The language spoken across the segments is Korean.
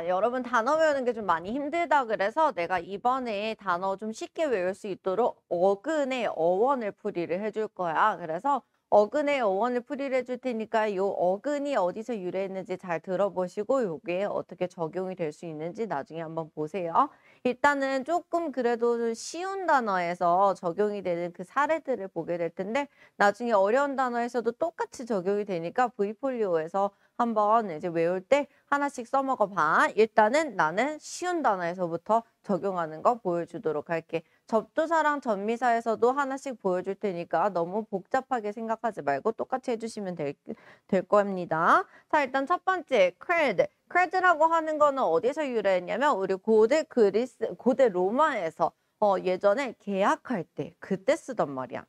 여러분 단어 배우는 게 좀 많이 힘들다 그래서 내가 이번에 단어 좀 쉽게 외울 수 있도록 어근의 어원을 풀이를 해줄 거야. 그래서 어근의 어원을 풀이를 해줄 테니까 요 어근이 어디서 유래했는지 잘 들어보시고 요게 어떻게 적용이 될 수 있는지 나중에 한번 보세요. 일단은 조금 그래도 좀 쉬운 단어에서 적용이 되는 그 사례들을 보게 될 텐데 나중에 어려운 단어에서도 똑같이 적용이 되니까 V폴리오에서 한번 이제 외울 때 하나씩 써먹어 봐. 일단은 나는 쉬운 단어에서부터 적용하는 거 보여주도록 할게. 접두사랑 전미사에서도 하나씩 보여줄 테니까 너무 복잡하게 생각하지 말고 똑같이 해주시면 될 겁니다. 자, 일단 첫 번째, cred. cred라고 하는 거는 어디서 유래했냐면 우리 고대 로마에서 예전에 계약할 때 그때 쓰던 말이야.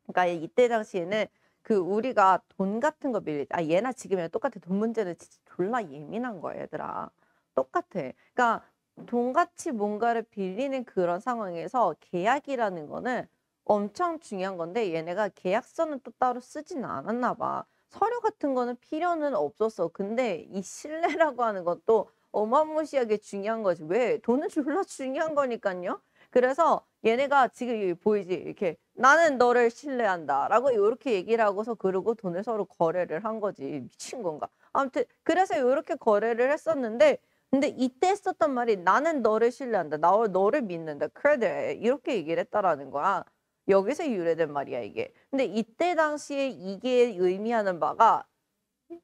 그러니까 이때 당시에는 그 우리가 돈 같은 거 빌릴 때, 얘나 지금이랑 똑같아. 돈 문제는 진짜 졸라 예민한 거야, 얘들아. 똑같아. 그러니까 돈같이 뭔가를 빌리는 그런 상황에서 계약이라는 거는 엄청 중요한 건데 얘네가 계약서는 또 따로 쓰지는 않았나 봐. 서류 같은 거는 필요는 없었어. 근데 이 신뢰라고 하는 것도 어마무시하게 중요한 거지. 왜? 돈은 졸라 중요한 거니까요. 그래서 얘네가 지금 여기 보이지? 이렇게 나는 너를 신뢰한다 라고 이렇게 얘기를 하고서 그러고 돈을 서로 거래를 한 거지. 미친 건가? 아무튼 그래서 이렇게 거래를 했었는데 근데 이때 썼던 말이 나는 너를 신뢰한다. 너를 믿는다. credit 이렇게 얘기를 했다라는 거야. 여기서 유래된 말이야 이게. 근데 이때 당시에 이게 의미하는 바가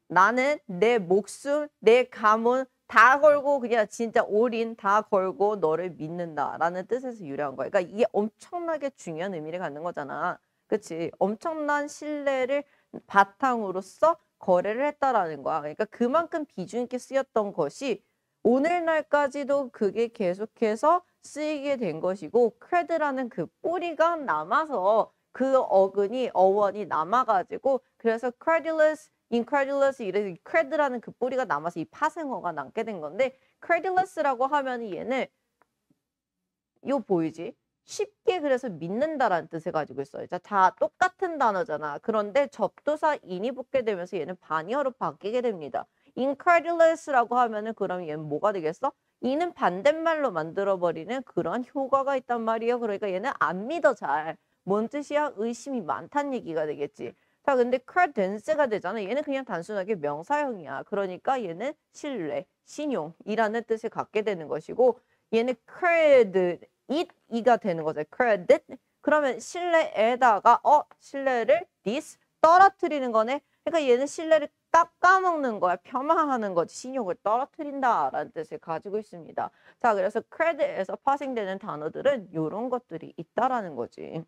나는 내 목숨, 내 가문 다 걸고 그냥 진짜 올인 다 걸고 너를 믿는다라는 뜻에서 유래한 거야. 그러니까 이게 엄청나게 중요한 의미를 갖는 거잖아. 그치? 엄청난 신뢰를 바탕으로써 거래를 했다라는 거야. 그러니까 그만큼 비중 있게 쓰였던 것이 오늘날까지도 그게 계속해서 쓰이게 된 것이고 크레드라는 그 뿌리가 남아서 그 어원이 남아가지고 그래서 credulous incredulous 이런 cred라는 그 뿌리가 남아서 이 파생어가 남게 된 건데 credulous라고 하면 얘는 요 보이지? 쉽게 그래서 믿는다라는 뜻을 가지고 있어요. 자, 똑같은 단어잖아. 그런데 접두사 in이 붙게 되면서 얘는 반의어로 바뀌게 됩니다. incredulous라고 하면은 그럼 얘는 뭐가 되겠어? 이는 반대말로 만들어버리는 그런 효과가 있단 말이에요. 그러니까 얘는 안 믿어 잘. 뭔 뜻이야? 의심이 많다는 얘기가 되겠지. 자, 근데 credence가 되잖아. 얘는 그냥 단순하게 명사형이야. 그러니까 얘는 신뢰, 신용이라는 뜻을 갖게 되는 것이고 얘는 이가 되는 거죠. credit. 그러면 신뢰에다가 신뢰를 떨어뜨리는 거네. 그러니까 얘는 신뢰를 깎아먹는 거야. 폄하하는 거지. 신용을 떨어뜨린다라는 뜻을 가지고 있습니다. 자, 그래서 credit에서 파생되는 단어들은 이런 것들이 있다라는 거지.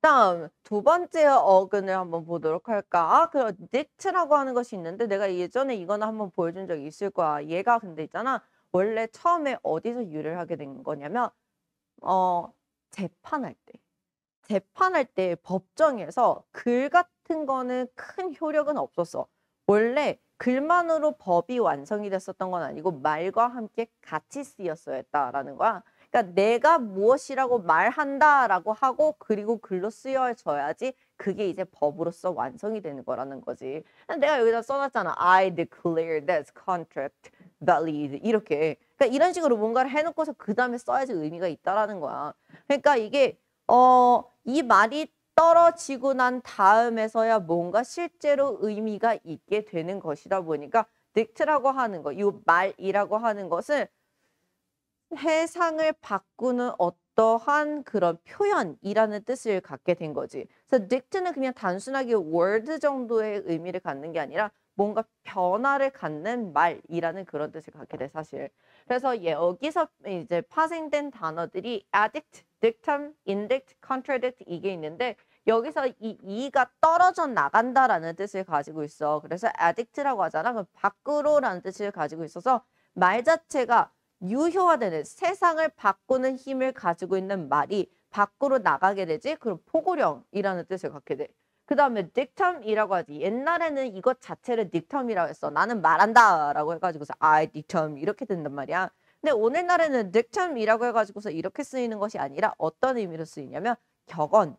다음 두 번째 어근을 한번 보도록 할까? 그 dict라고 하는 것이 있는데 내가 예전에 이거는 한번 보여준 적이 있을 거야. 얘가 근데 있잖아. 원래 처음에 어디서 유래를 하게 된 거냐면 재판할 때. 재판할 때 법정에서 글 같은 거는 큰 효력은 없었어. 원래 글만으로 법이 완성이 됐었던 건 아니고 말과 함께 같이 쓰였어야 했다라는 거야. 그러니까 내가 무엇이라고 말한다라고 하고 그리고 글로 쓰여져야지 그게 이제 법으로서 완성이 되는 거라는 거지. 내가 여기다 써놨잖아. I declare this contract valid 이렇게. 그러니까 이런 식으로 뭔가를 해놓고서 그 다음에 써야지 의미가 있다라는 거야. 그러니까 이게 이 말이 떨어지고 난 다음에서야 뭔가 실제로 의미가 있게 되는 것이다 보니까 dict라고 하는 거, 이 말이라고 하는 것은 해상을 바꾸는 어떠한 그런 표현이라는 뜻을 갖게 된 거지. 그래서 dict는 그냥 단순하게 word 정도의 의미를 갖는 게 아니라 뭔가 변화를 갖는 말이라는 그런 뜻을 갖게 돼, 사실. 그래서 여기서 이제 파생된 단어들이 addict, dictum, indict, contradict 이게 있는데 여기서 이 이가 떨어져 나간다라는 뜻을 가지고 있어. 그래서 addict라고 하잖아. 그럼 밖으로라는 뜻을 가지고 있어서 말 자체가 유효화되는 세상을 바꾸는 힘을 가지고 있는 말이 밖으로 나가게 되지. 그럼 포고령이라는 뜻을 갖게 돼. 그 다음에 dictum이라고 하지. 옛날에는 이것 자체를 dictum이라고 했어. 나는 말한다 라고 해가지고서 I dictum 이렇게 된단 말이야. 근데 오늘날에는 dictum이라고 해가지고서 이렇게 쓰이는 것이 아니라 어떤 의미로 쓰이냐면 격언,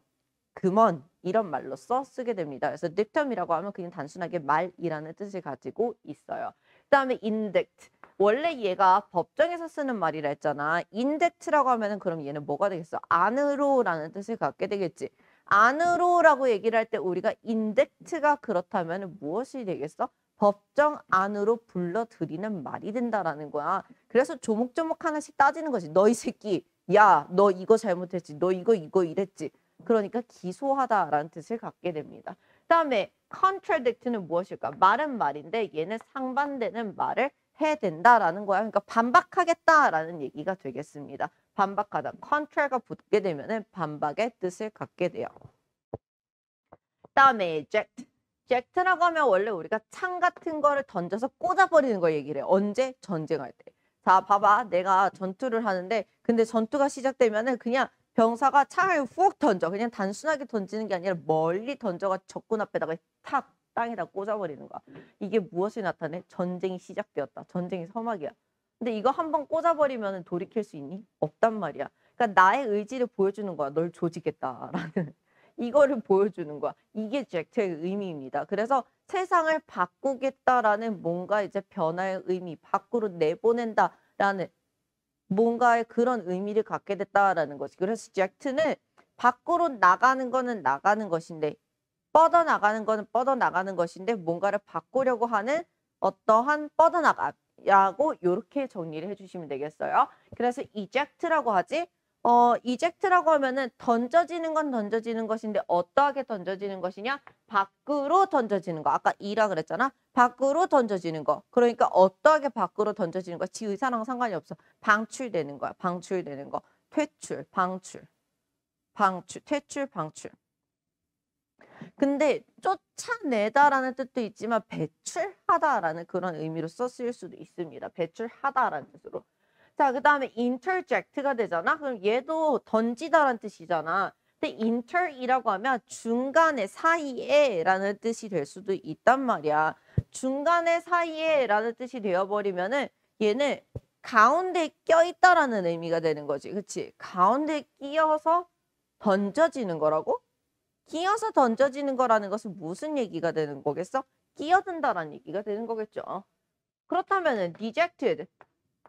금언 이런 말로써 쓰게 됩니다. 그래서 dictum이라고 하면 그냥 단순하게 말이라는 뜻을 가지고 있어요. 그다음에 indict. 원래 얘가 법정에서 쓰는 말이라 했잖아. indict라고 하면은 그럼 얘는 뭐가 되겠어? 안으로라는 뜻을 갖게 되겠지. 안으로라고 얘기를 할 때 우리가 indict가 그렇다면 무엇이 되겠어? 법정 안으로 불러들이는 말이 된다라는 거야. 그래서 조목조목 하나씩 따지는 거지. 너 이 새끼, 야, 너 이거 잘못했지. 너 이거 이랬지. 그러니까 기소하다라는 뜻을 갖게 됩니다. 그다음에 contradict는 무엇일까? 말은 말인데 얘는 상반되는 말을 해야 된다라는 거야. 그러니까 반박하겠다라는 얘기가 되겠습니다. 반박하다. contra가 붙게 되면은 반박의 뜻을 갖게 돼요. 그다음에 eject. eject라고 하면 원래 우리가 창 같은 거를 던져서 꽂아버리는 거 얘기를 해. 언제? 전쟁할 때. 자, 봐봐. 내가 전투를 하는데 근데 전투가 시작되면은 그냥 병사가 창을 훅 던져. 그냥 단순하게 던지는 게 아니라 멀리 던져가 적군 앞에다가 탁 땅에다 꽂아버리는 거야. 이게 무엇을 나타내? 전쟁이 시작되었다. 전쟁이 서막이야. 근데 이거 한번 꽂아버리면 돌이킬 수 있니? 없단 말이야. 그러니까 나의 의지를 보여주는 거야. 널 조지겠다라는. 이거를 보여주는 거야. 이게 젝트의 의미입니다. 그래서 세상을 바꾸겠다라는 뭔가 이제 변화의 의미, 밖으로 내보낸다라는 뭔가의 그런 의미를 갖게 됐다라는 거지. 그래서 젝트는 밖으로 나가는 거는 나가는 것인데 뻗어나가는 거는 뻗어나가는 것인데 뭔가를 바꾸려고 하는 어떠한 뻗어나가라고 이렇게 정리를 해주시면 되겠어요. 그래서 eject라고 하지. eject라고 하면은 던져지는 건 던져지는 것인데 어떠하게 던져지는 것이냐? 밖으로 던져지는 거. 아까 이라 그랬잖아. 밖으로 던져지는 거. 그러니까 어떠하게 밖으로 던져지는 거. 지 의사랑 상관이 없어. 방출되는 거야. 방출되는 거. 퇴출, 방출, 퇴출, 방출. 근데 쫓아내다라는 뜻도 있지만 배출하다라는 그런 의미로 썼을 수도 있습니다. 배출하다라는 뜻으로. 자, 그 다음에 interject가 되잖아. 그럼 얘도 던지다라는 뜻이잖아. 근데 inter이라고 하면 중간에 사이에라는 뜻이 될 수도 있단 말이야. 중간에 사이에라는 뜻이 되어버리면은 얘는 가운데 껴있다라는 의미가 되는 거지. 그치? 가운데 끼어서 던져지는 거라고? 끼어서 던져지는 거라는 것은 무슨 얘기가 되는 거겠어? 끼어든다라는 얘기가 되는 거겠죠. 그렇다면 dejected,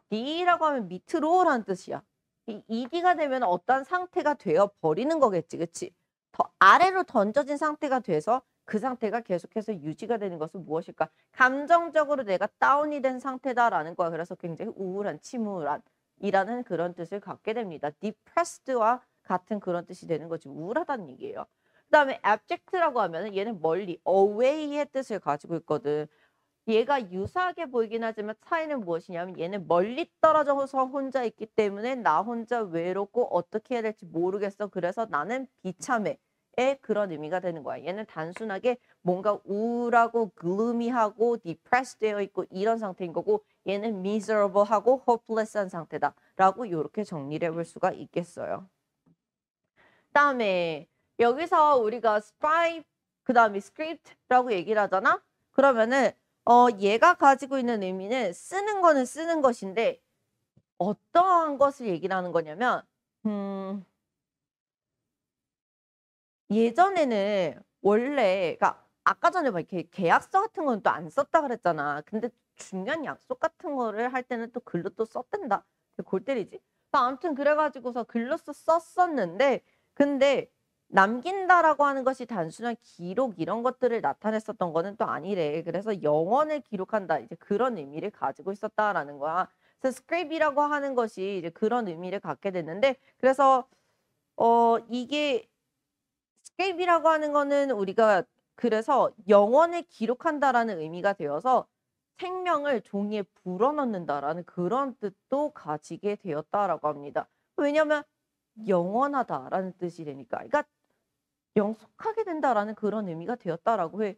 d라고 하면 밑으로라는 뜻이야. 이 ed가 되면 어떤 상태가 되어 버리는 거겠지, 그치? 더 아래로 던져진 상태가 돼서 그 상태가 계속해서 유지가 되는 것은 무엇일까? 감정적으로 내가 다운이 된 상태다라는 거야. 그래서 굉장히 우울한, 침울한 이라는 그런 뜻을 갖게 됩니다. depressed와 같은 그런 뜻이 되는 거지. 우울하다는 얘기예요. 그 다음에 abject라고 하면 얘는 멀리, away의 뜻을 가지고 있거든. 얘가 유사하게 보이긴 하지만 차이는 무엇이냐면 얘는 멀리 떨어져서 혼자 있기 때문에 나 혼자 외롭고 어떻게 해야 될지 모르겠어. 그래서 나는 비참해의 그런 의미가 되는 거야. 얘는 단순하게 뭔가 우울하고 gloomy하고 depressed 되어 있고 이런 상태인 거고 얘는 miserable하고 hopeless한 상태다. 라고 이렇게 정리를 해볼 수가 있겠어요. 그다음에 여기서 우리가 scribe 그다음에 script라고 얘기를 하잖아. 그러면은 얘가 가지고 있는 의미는 쓰는 거는 쓰는 것인데 어떠한 것을 얘기를 하는 거냐면 예전에는 원래 그러니까 아까 전에 막 이렇게 계약서 같은 건 또 안 썼다 그랬잖아. 근데 중요한 약속 같은 거를 할 때는 또 글로 또 썼댄다. 골 때리지. 아무튼 그래가지고서 글로써 썼었는데 근데 남긴다라고 하는 것이 단순한 기록 이런 것들을 나타냈었던 거는 또 아니래. 그래서 영원을 기록한다. 이제 그런 의미를 가지고 있었다라는 거야. 그래서 스크립이라고 하는 것이 이제 그런 의미를 갖게 됐는데 그래서 이게 스크립이라고 하는 거는 우리가 그래서 영원을 기록한다라는 의미가 되어서 생명을 종이에 불어넣는다라는 그런 뜻도 가지게 되었다라고 합니다. 왜냐하면 영원하다라는 뜻이 되니까. 그러니까 영속하게 된다라는 그런 의미가 되었다라고 해.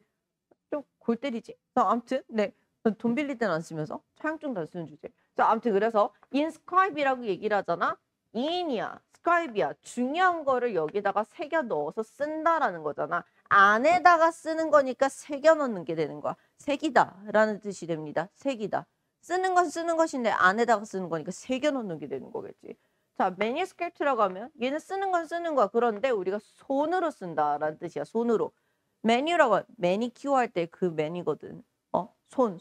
좀 골 때리지? 자, 아무튼 네. 돈 빌릴 때는 안 쓰면서 차용증도 안 쓰는 주제. 자, 아무튼 그래서 inscribe이라고 얘기를 하잖아. in이야. scribe이야. 중요한 거를 여기다가 새겨 넣어서 쓴다라는 거잖아. 안에다가 쓰는 거니까 새겨 넣는 게 되는 거야. 새기다라는 뜻이 됩니다. 새기다. 쓰는 건 쓰는 것인데 안에다가 쓰는 거니까 새겨 넣는 게 되는 거겠지. 자, manuscript라고 하면 얘는 쓰는 건 쓰는 거야. 그런데 우리가 손으로 쓴다라는 뜻이야. 손으로. 메뉴라고 매니큐어 할 때 그 매니거든.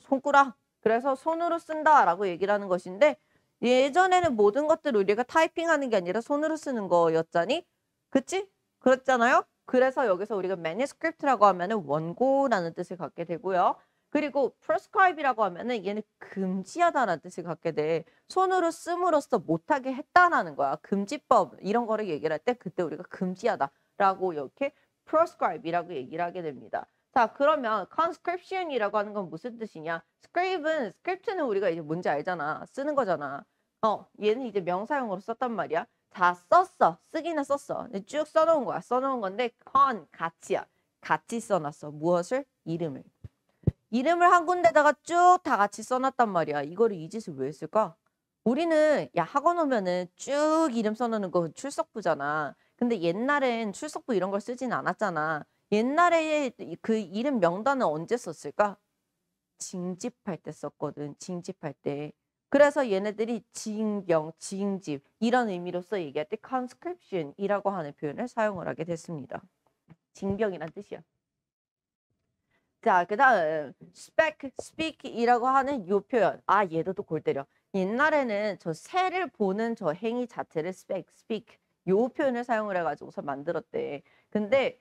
손가락. 그래서 손으로 쓴다라고 얘기를 하는 것인데 예전에는 모든 것들을 우리가 타이핑하는 게 아니라 손으로 쓰는 거였잖니? 그치? 그렇잖아요? 그래서 여기서 우리가 manuscript라고 하면은 원고라는 뜻을 갖게 되고요. 그리고 prescribe이라고 하면은 얘는 금지하다라는 뜻을 갖게 돼. 손으로 씀으로써 못하게 했다라는 거야. 금지법 이런 거를 얘기를 할 때 그때 우리가 금지하다라고 이렇게 prescribe이라고 얘기를 하게 됩니다. 자, 그러면 conscription이라고 하는 건 무슨 뜻이냐? script는 우리가 이제 뭔지 알잖아. 쓰는 거잖아. 얘는 이제 명사용으로 썼단 말이야. 다 썼어. 쓰기는 썼어. 쭉 써놓은 거야. 써놓은 건데 같이야. 같이 써놨어. 무엇을? 이름을. 이름을 한 군데다가 쭉 다 같이 써놨단 말이야. 이거를 이 짓을 왜 했을까? 우리는 야 학원 오면은 쭉 이름 써놓는 거 출석부잖아. 근데 옛날엔 출석부 이런 걸 쓰진 않았잖아. 옛날에 그 이름 명단은 언제 썼을까? 징집할 때 썼거든. 징집할 때. 그래서 얘네들이 징병, 징집 이런 의미로서 얘기할 때 conscription이라고 하는 표현을 사용을 하게 됐습니다. 징병이란 뜻이야. 자, 그 다음 speak이라고 하는 요 표현. 아, 얘도 또 골 때려. 옛날에는 저 새를 보는 저 행위 자체를 speak 요 표현을 사용을 해가지고서 만들었대. 근데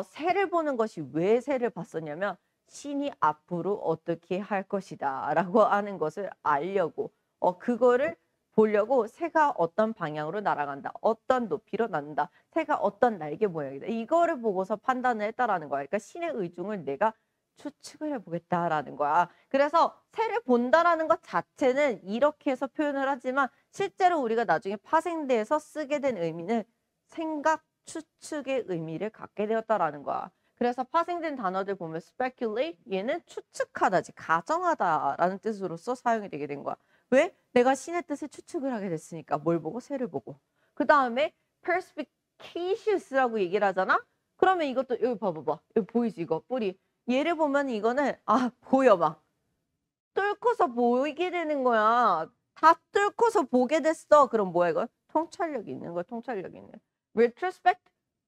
새를 보는 것이 왜 새를 봤었냐면 신이 앞으로 어떻게 할 것이다 라고 하는 것을 알려고 그거를 보려고 새가 어떤 방향으로 날아간다. 어떤 높이로 난다. 새가 어떤 날개 모양이다. 이거를 보고서 판단을 했다라는 거야. 그러니까 신의 의중을 내가 추측을 해보겠다라는 거야. 그래서 새를 본다라는 것 자체는 이렇게 해서 표현을 하지만 실제로 우리가 나중에 파생돼서 쓰게 된 의미는 생각, 추측의 의미를 갖게 되었다라는 거야. 그래서 파생된 단어들 보면 speculate 얘는 추측하다지 가정하다라는 뜻으로서 사용이 되게 된 거야. 왜? 내가 신의 뜻을 추측을 하게 됐으니까 뭘 보고? 새를 보고. 그 다음에 perspicacious라고 얘기를 하잖아? 그러면 이것도 여기 봐봐봐. 여기 보이지 이거 뿌리. 얘를 보면 이거는 보여 막. 뚫고서 보이게 되는 거야. 다 뚫고서 보게 됐어. 그럼 뭐야 이거? 통찰력이 있는 거야. 통찰력이 있는. retrospect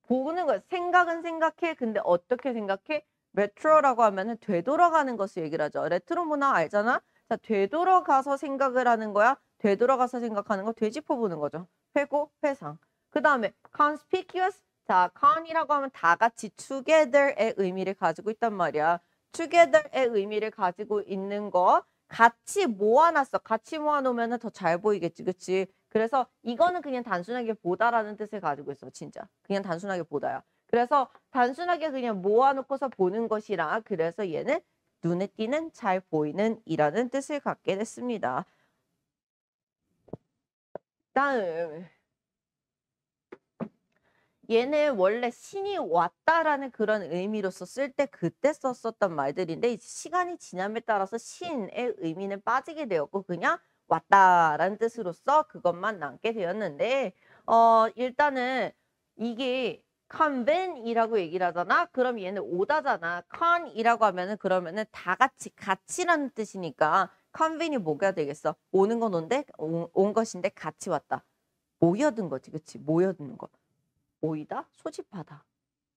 보는 거야. 생각은 생각해. 근데 어떻게 생각해? retro라고 하면은 되돌아가는 것을 얘기를 하죠. 레트로 문화 알잖아? 자, 되돌아가서 생각을 하는 거야. 되돌아가서 생각하는 거 되짚어 보는 거죠. 회고, 회상. 그 다음에 conspicuous. 자, con이라고 하면 다 같이 together의 의미를 가지고 있단 말이야. together의 의미를 가지고 있는 거 같이 모아놨어. 같이 모아놓으면 더 잘 보이겠지. 그치? 그래서 이거는 그냥 단순하게 보다라는 뜻을 가지고 있어. 진짜. 그냥 단순하게 보다야. 그래서 단순하게 그냥 모아놓고서 보는 것이라 그래서 얘는 눈에 띄는 잘 보이는 이라는 뜻을 갖게 됐습니다. 다음 얘는 원래 신이 왔다라는 그런 의미로서 쓸 때 그때 썼었던 말들인데 시간이 지남에 따라서 신의 의미는 빠지게 되었고 그냥 왔다라는 뜻으로서 그것만 남게 되었는데 일단은 이게 conven이라고 얘기를 하잖아. 그럼 얘는 오다잖아. con이라고 하면은 그러면은 다 같이라는 뜻이니까 conven이 뭐가 되겠어? 오는 건 온데 온 것인데 같이 왔다. 모여든 거지. 그치? 모여드는 거. 모이다, 소집하다.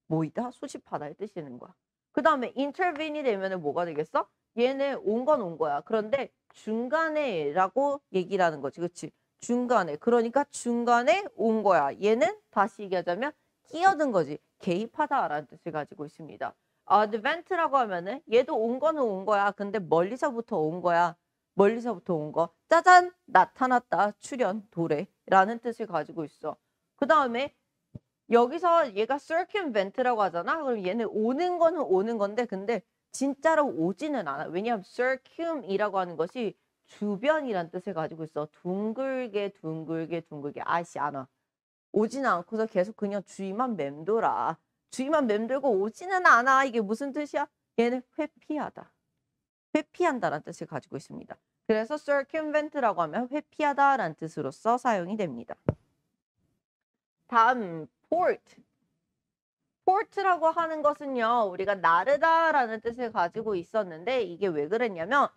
모이다, 소집하다의 뜻이 되는 거야. 그 다음에 intervene이 되면은 뭐가 되겠어? 얘는 온 건 온 거야. 그런데 중간에라고 얘기를 하는 거지. 그치? 중간에. 그러니까 중간에 온 거야. 얘는 다시 얘기하자면 끼어든 거지. 개입하다라는 뜻을 가지고 있습니다. advent라고 하면은 얘도 온 거는 온 거야. 근데 멀리서부터 온 거야. 멀리서부터 온 거. 짜잔! 나타났다. 출현, 도래라는 뜻을 가지고 있어. 그 다음에 여기서 얘가 circumvent라고 하잖아. 그럼 얘는 오는 거는 오는 건데 근데 진짜로 오지는 않아. 왜냐하면 circum이라고 하는 것이 주변이란 뜻을 가지고 있어. 둥글게 아이씨 안 와. 오지는 않고서 계속 그냥 주위만 맴돌아. 주위만 맴돌고 오지는 않아. 이게 무슨 뜻이야? 얘는 회피하다. 회피한다라는 뜻을 가지고 있습니다. 그래서 circumvent라고 하면 회피하다라는 뜻으로서 사용이 됩니다. 다음 port. port라고 하는 것은요. 우리가 나르다라는 뜻을 가지고 있었는데 이게 왜 그랬냐면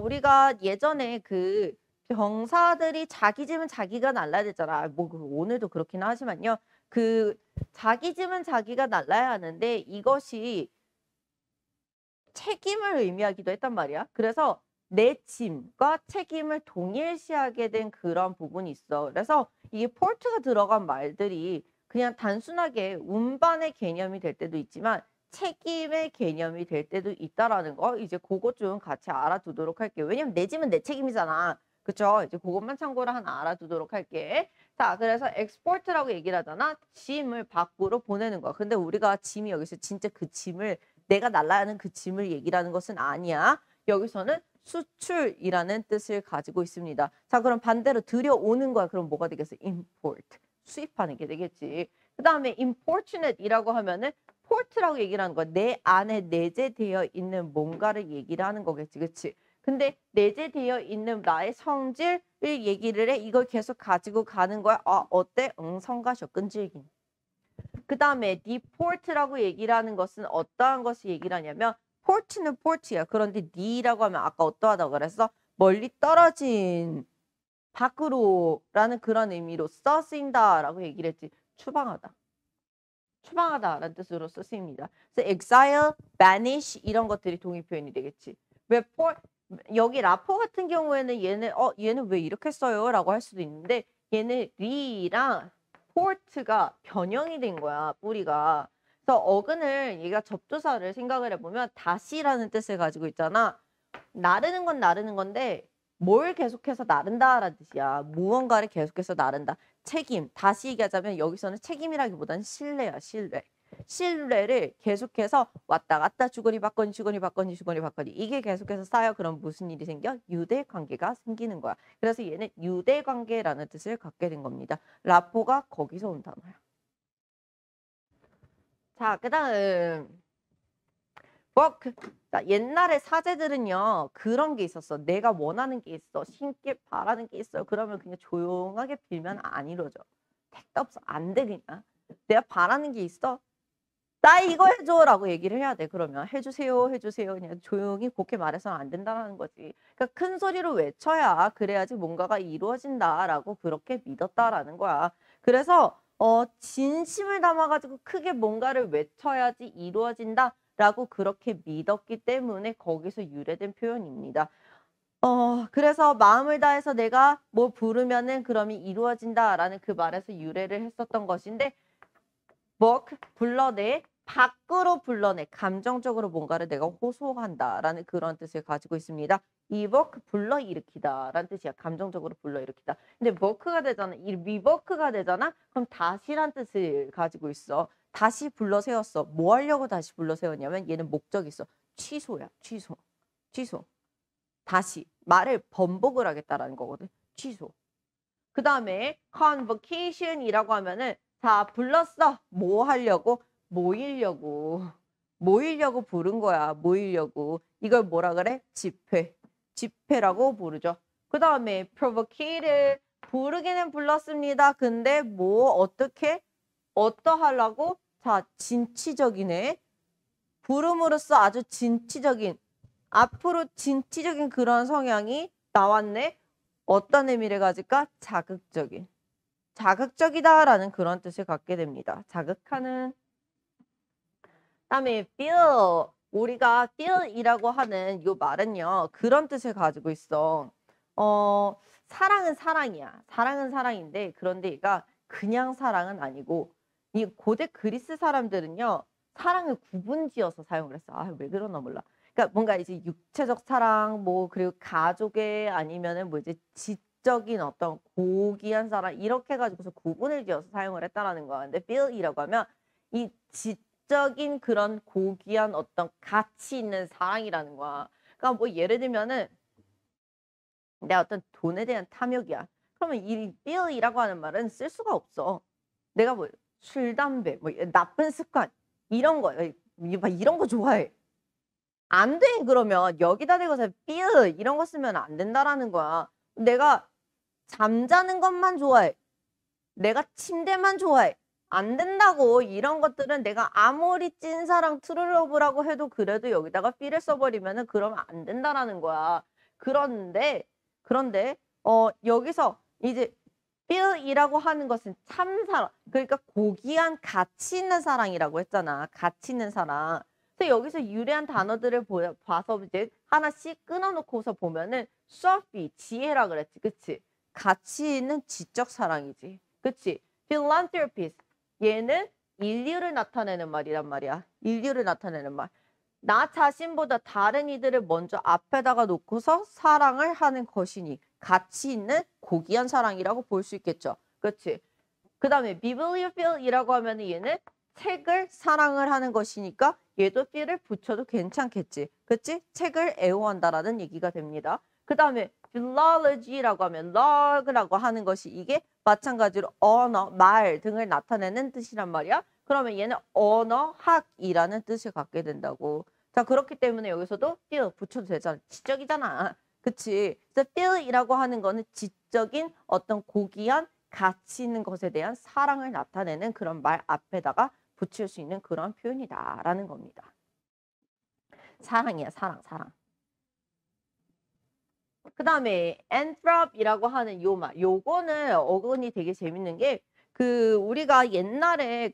우리가 예전에 그 병사들이 자기 짐은 자기가 날라야 되잖아. 뭐 오늘도 그렇긴 하지만요. 그 자기 짐은 자기가 날라야 하는데 이것이 책임을 의미하기도 했단 말이야. 그래서 내 짐과 책임을 동일시하게 된 그런 부분이 있어. 그래서 이게 port가 들어간 말들이 그냥 단순하게 운반의 개념이 될 때도 있지만 책임의 개념이 될 때도 있다라는 거 이제 그것 좀 같이 알아두도록 할게요. 왜냐면 내 짐은 내 책임이잖아. 그쵸? 이제 그것만 참고로 하나 알아두도록 할게. 자, 그래서 export라고 얘기를 하잖아. 짐을 밖으로 보내는 거야. 근데 우리가 짐이 여기서 진짜 그 짐을 내가 날라야 하는 그 짐을 얘기를 하는 것은 아니야. 여기서는 수출이라는 뜻을 가지고 있습니다. 자, 그럼 반대로 들여오는 거야. 그럼 뭐가 되겠어? import. 수입하는 게 되겠지. 그 다음에 importunate이라고 하면은 port라고 얘기를 하는 거야. 내 안에 내재되어 있는 뭔가를 얘기를 하는 거겠지. 그치? 근데 내재되어 있는 나의 성질을 얘기를 해. 이걸 계속 가지고 가는 거야. 아, 어때? 응, 성가셔. 끈질긴. 그 다음에 deport라고 얘기를 하는 것은 어떠한 것을 얘기를 하냐면 port는 port야. 그런데 de라고 하면 아까 어떠하다고 그랬어? 멀리 떨어진 밖으로라는 그런 의미로 써 쓰인다라고 얘기를 했지. 추방하다. 추방하다라는 뜻으로 쓰입니다. 그래서 exile, banish 이런 것들이 동의 표현이 되겠지. 왜 여기 라포 같은 경우에는 얘는 왜 이렇게 써요?라고 할 수도 있는데 얘는 리랑 port가 변형이 된 거야, 뿌리가. 그래서 어근을 얘가 접두사를 생각을 해보면 다시라는 뜻을 가지고 있잖아. 나르는 건 나르는 건데 뭘 계속해서 나른다라는 뜻이야. 무언가를 계속해서 나른다. 책임. 다시 얘기하자면 여기서는 책임이라기보다는 신뢰야, 신뢰. 신뢰를 계속해서 왔다 갔다 주거니 받거니 주거니 받거니 주거니 받거니 이게 계속해서 쌓여. 그럼 무슨 일이 생겨? 유대 관계가 생기는 거야. 그래서 얘는 유대 관계라는 뜻을 갖게 된 겁니다. 라포가 거기서 온 단어야. 자, 그다음 work. 자, 옛날에 사제들은요 그런 게 있었어. 내가 원하는 게 있어. 신께 바라는 게 있어요. 그러면 그냥 조용하게 빌면 안 이루어져. 택도 없어. 안 돼 그냥. 내가 바라는 게 있어. 나 이거 해줘라고 얘기를 해야 돼. 그러면 해주세요, 해주세요. 그냥 조용히 곱게 말해서는 안 된다는 거지. 그러니까 큰 소리로 외쳐야 그래야지 뭔가가 이루어진다라고 그렇게 믿었다라는 거야. 그래서 진심을 담아가지고 크게 뭔가를 외쳐야지 이루어진다라고 그렇게 믿었기 때문에 거기서 유래된 표현입니다. 그래서 마음을 다해서 내가 뭐 부르면은 그러면 이루어진다라는 그 말에서 유래를 했었던 것인데 work, 불러내, 밖으로 불러내, 감정적으로 뭔가를 내가 호소한다라는 그런 뜻을 가지고 있습니다. evoke, 불러일으키다라는 뜻이야. 감정적으로 불러일으키다. 근데 work가 되잖아. 이 rework가 되잖아. 그럼 다시란 뜻을 가지고 있어. 다시 불러세웠어. 뭐 하려고 다시 불러세웠냐면 얘는 목적이 있어. 취소야. 취소. 취소. 다시 말을 번복을 하겠다라는 거거든. 취소. 그 다음에 convocation이라고 하면은 자 불렀어. 뭐 하려고? 모이려고. 모이려고 부른 거야. 모이려고. 이걸 뭐라 그래? 집회. 집회라고 부르죠. 그 다음에 provocate를 부르기는 불렀습니다. 근데 뭐 어떻게? 어떠하려고? 자 진취적이네. 부름으로써 아주 진취적인 앞으로 진취적인 그런 성향이 나왔네. 어떤 의미를 가질까? 자극적인. 자극적이다라는 그런 뜻을 갖게 됩니다. 자극하는. 그다음에 feel. 우리가 feel이라고 하는 이 말은요. 그런 뜻을 가지고 있어. 사랑은 사랑이야. 사랑은 사랑인데 그런데 얘가 그냥 사랑은 아니고 이 고대 그리스 사람들은요. 사랑을 구분지어서 사용을 했어. 아, 왜 그러나 몰라. 그러니까 뭔가 이제 육체적 사랑 뭐 그리고 가족의 아니면은 뭐 이제 지적인 어떤 고귀한 사랑 이렇게 해가지고서 구분을 지어서 사용을 했다라는 거야. 근데 feel이라고 하면 이 지적인 그런 고귀한 어떤 가치 있는 사랑이라는 거야. 그러니까 뭐 예를 들면은 내 어떤 돈에 대한 탐욕이야. 그러면 이 feel이라고 하는 말은 쓸 수가 없어. 내가 뭐 술, 담배, 뭐 나쁜 습관 이런 거, 이런 거 좋아해. 안 돼. 그러면 여기다 대고서 feel 이런 거 쓰면 안 된다라는 거야. 내가 잠자는 것만 좋아해. 내가 침대만 좋아해. 안 된다고. 이런 것들은 내가 아무리 찐사랑 트루러브라고 해도 그래도 여기다가 feel을 써버리면은 그러면 안 된다라는 거야. 그런데 여기서 이제 feel이라고 하는 것은 참사랑 그러니까 고귀한 가치 있는 사랑이라고 했잖아. 가치 있는 사랑. 그래서 여기서 유래한 단어들을 봐서 이제 하나씩 끊어놓고서 보면은 소피, 지혜라 그랬지. 그치? 가치 있는 지적 사랑이지. 그치? philanthropist, 얘는 인류를 나타내는 말이란 말이야. 인류를 나타내는 말. 나 자신보다 다른 이들을 먼저 앞에다가 놓고서 사랑을 하는 것이니 가치 있는 고귀한 사랑이라고 볼 수 있겠죠. 그렇지? 그 다음에 bibliophil이라고 하면 얘는 책을 사랑을 하는 것이니까 얘도 phil을 붙여도 괜찮겠지. 그치? 책을 애호한다라는 얘기가 됩니다. 그 다음에 philology라고 하면 log라고 하는 것이 이게 마찬가지로 언어, 말 등을 나타내는 뜻이란 말이야. 그러면 얘는 언어학이라는 뜻을 갖게 된다고. 자, 그렇기 때문에 여기서도 feel 붙여도 되잖아. 지적이잖아. 그치? 그래서 feel이라고 하는 거는 지적인 어떤 고귀한 가치 있는 것에 대한 사랑을 나타내는 그런 말 앞에다가 붙일 수 있는 그런 표현이다라는 겁니다. 사랑이야, 사랑, 사랑. 그 다음에 anthrop이라고 하는 요 말, 요거는 어근이 되게 재밌는 게 우리가 옛날에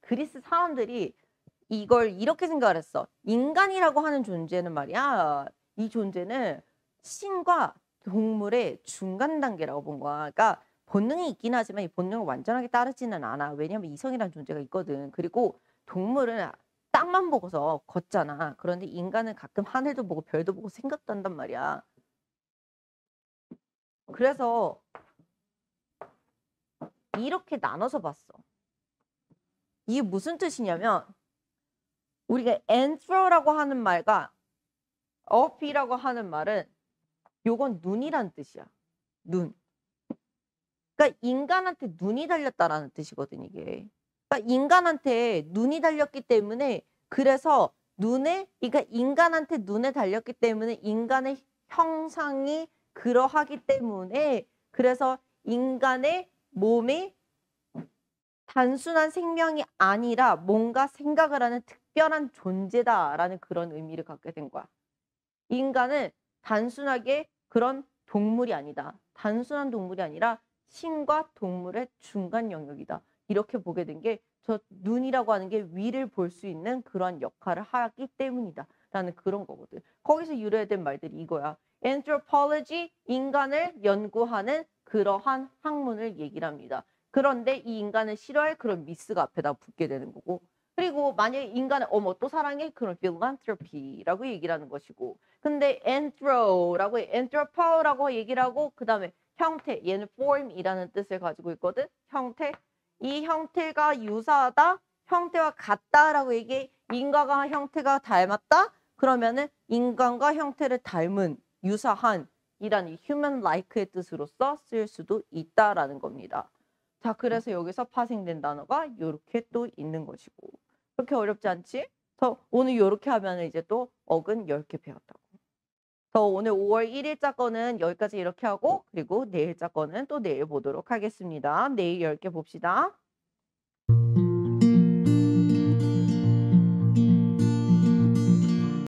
그리스 사람들이 이걸 이렇게 생각을 했어. 인간이라고 하는 존재는 말이야. 이 존재는 신과 동물의 중간 단계라고 본 거야. 그러니까 본능이 있긴 하지만 이 본능을 완전하게 따르지는 않아. 왜냐하면 이성이라는 존재가 있거든. 그리고 동물은 땅만 보고서 걷잖아. 그런데 인간은 가끔 하늘도 보고 별도 보고 생각도 한단 말이야. 그래서 이렇게 나눠서 봤어. 이게 무슨 뜻이냐면 우리가 anthro라고 하는 말과 up이라고 하는 말은 요건 눈이란 뜻이야. 눈. 그러니까 인간한테 눈이 달렸다라는 뜻이거든 이게. 그러니까 인간한테 눈이 달렸기 때문에 그래서 그러니까 인간한테 눈에 달렸기 때문에 인간의 형상이 그러하기 때문에 그래서 인간의 몸이 단순한 생명이 아니라 뭔가 생각을 하는 특별한 존재다라는 그런 의미를 갖게 된 거야. 인간은 단순하게 그런 동물이 아니다. 단순한 동물이 아니라 신과 동물의 중간 영역이다. 이렇게 보게 된 게 저 눈이라고 하는 게 위를 볼 수 있는 그런 역할을 하기 때문이다. 라는 그런 거거든. 거기서 유래된 말들이 이거야. anthropology, 인간을 연구하는 그러한 학문을 얘기를 합니다. 그런데 이 인간을 싫어할 그런 미스가 앞에다 붙게 되는 거고 그리고 만약에 인간을 또 사랑해? 그럼 philanthropy라고 얘기를 하는 것이고 근데 anthropo라고 얘기를 하고 그 다음에 형태, 얘는 form이라는 뜻을 가지고 있거든. 형태, 이 형태가 유사하다, 형태와 같다라고 얘기해. 인간과 형태가 닮았다? 그러면은 인간과 형태를 닮은, 유사한 이란 human like의 뜻으로서 쓸 수도 있다라는 겁니다. 자, 그래서 여기서 파생된 단어가 이렇게 또 있는 것이고. 그렇게 어렵지 않지? 그래서 오늘 이렇게 하면 이제 또 어근 10개 배웠다고. 그래서 오늘 5월 1일자 거는 여기까지 이렇게 하고 그리고 내일자 거는 또 내일 보도록 하겠습니다. 내일 10개 봅시다.